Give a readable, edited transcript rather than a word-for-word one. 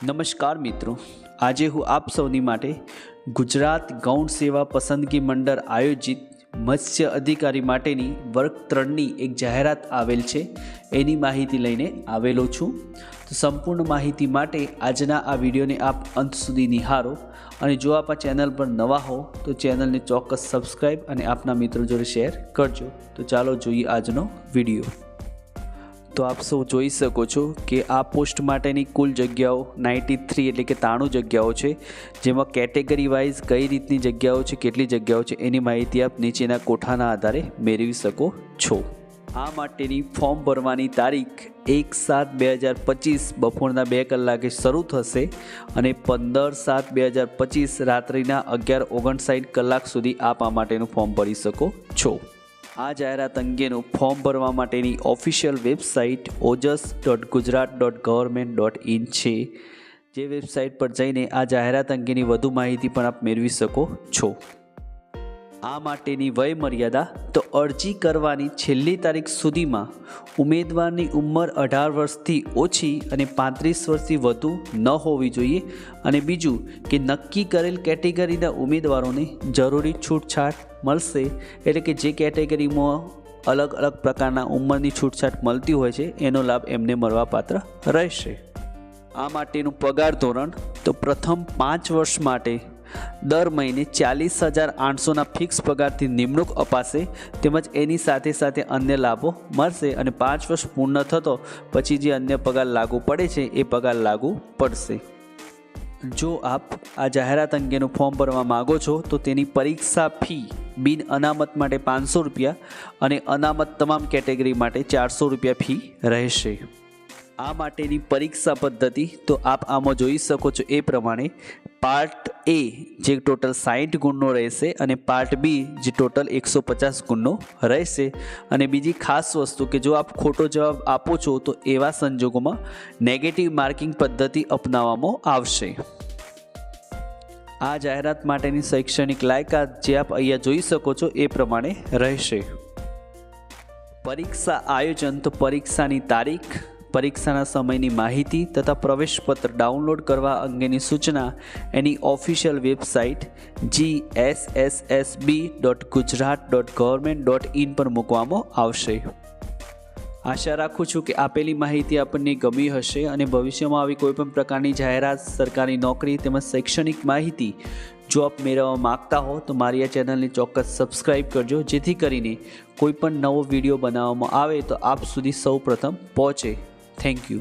નમસ્કાર મિત્રો, આજે હું આપ સૌની માટે ગુજરાત ગૌણ સેવા પસંદગી મંડળ આયોજિત મત્સ્ય અધિકારી માટેની વર્ગ 3ની એક જાહેરાત આવેલ છે એની માહિતી લઈને આવેલો છું। તો સંપૂર્ણ માહિતી માટે આજના આ વિડીયોને આપ અંત સુધી નિહાળો અને જો આપ આ ચેનલ પર નવા હો તો ચેનલને ચોક્કસ સબસ્ક્રાઈબ અને આપના મિત્રો જોડે શેર કરજો। તો ચાલો જોઈએ આજનો વિડીયો। તો આપ સૌ જોઈ શકો છો કે આ પોસ્ટ માટેની કુલ જગ્યાઓ 93 એટલે કે 93 જગ્યાઓ છે, જેમાં કેટેગરી વાઇઝ કઈ રીતની જગ્યાઓ છે, કેટલી જગ્યાઓ છે એની માહિતી આપ નીચેના કોઠાના આધારે મેળવી શકો છો। આ માટેની ફોર્મ ભરવાની તારીખ 1/7/2025 બપોરના 2 કલાકે શરૂ થશે અને 15/7/2025 રાત્રિના 11:59 કલાક સુધી આપ આ માટેનું ફોર્મ ભરી શકો છો। આ જાહેરાત અંગેનું ફોર્મ ભરવા માટેની ઓફિશિયલ વેબસાઇટ ojas.gujarat.government.in છે, જે વેબસાઇટ પર જઈને આ જાહેરાત અંગેની વધુ માહિતી પણ આપ મેળવી શકો છો। આ માટેની વય મર્યાદા તો અરજી કરવાની છેલ્લી તારીખ સુધીમાં ઉમેદવારની ઉંમર 18 વર્ષથી ઓછી અને 35 વર્ષથી વધુ ન હોવી જોઈએ અને બીજું કે નક્કી કરેલ કેટેગરીના ઉમેદવારોને જરૂરી છૂટછાટ મળશે, એટલે કે જે કેટેગરીમાં અલગ અલગ પ્રકારના ઉંમરની છૂટછાટ મળતી હોય છે એનો લાભ એમને મળવાપાત્ર રહેશે। આ માટેનું પગાર ધોરણ તો પ્રથમ 5 વર્ષ માટે દર મહિને 40,800ના ફિક્સ પગારથી નિમણૂક અપાશે, તેમજ એની સાથે સાથે અન્ય લાભો મળશે અને 5 વર્ષ પૂર્ણ થતો પછી જે અન્ય પગાર લાગુ પડે છે એ પગાર લાગુ પડશે। જો આપ આ જાહેરાત અંગેનું ફોર્મ ભરવા માગો છો તો તેની પરીક્ષા ફી બિન અનામત માટે 500 રૂપિયા અને અનામત તમામ કેટેગરી માટે 400 રૂપિયા ફી રહેશે। આ માટેની પરીક્ષા પદ્ધતિ તો આપ આમાં જોઈ શકો છો એ પ્રમાણે પાર્ટ એ જે ટોટલ 60 ગુણનો રહેશે અને પાર્ટ બી જે ટોટલ 150 ગુણનો રહેશે। અને બીજી ખાસ વસ્તુ કે જો આપ ખોટો જવાબ આપો છો તો એવા સંજોગોમાં નેગેટિવ માર્કિંગ પદ્ધતિ અપનાવવામાં આવશે। આ જાહેરાત માટેની શૈક્ષણિક લાયકાત જે આપ અહીંયા જોઈ શકો છો એ પ્રમાણે રહેશે। પરીક્ષા આયોજન તો પરીક્ષાની તારીખ, પરીક્ષાના સમયની માહિતી તથા પ્રવેશપત્ર ડાઉનલોડ કરવા અંગેની સૂચના એની ઓફિશિયલ વેબસાઇટ gssb.gujarat.government.in પર મૂકવામાં આવશે। આશા રાખું છું કે આપેલી માહિતી આપણને ગમી હશે અને ભવિષ્યમાં આવી કોઈપણ પ્રકારની જાહેરાત, સરકારી નોકરી તેમજ શૈક્ષણિક માહિતી જો આપ મેળવવા માગતા હો તો મારી આ ચેનલને ચોક્કસ સબસ્ક્રાઈબ કરજો, જેથી કરીને કોઈ પણ નવો વિડીયો બનાવવામાં આવે તો આપ સુધી સૌ પ્રથમ પહોંચે। Thank you.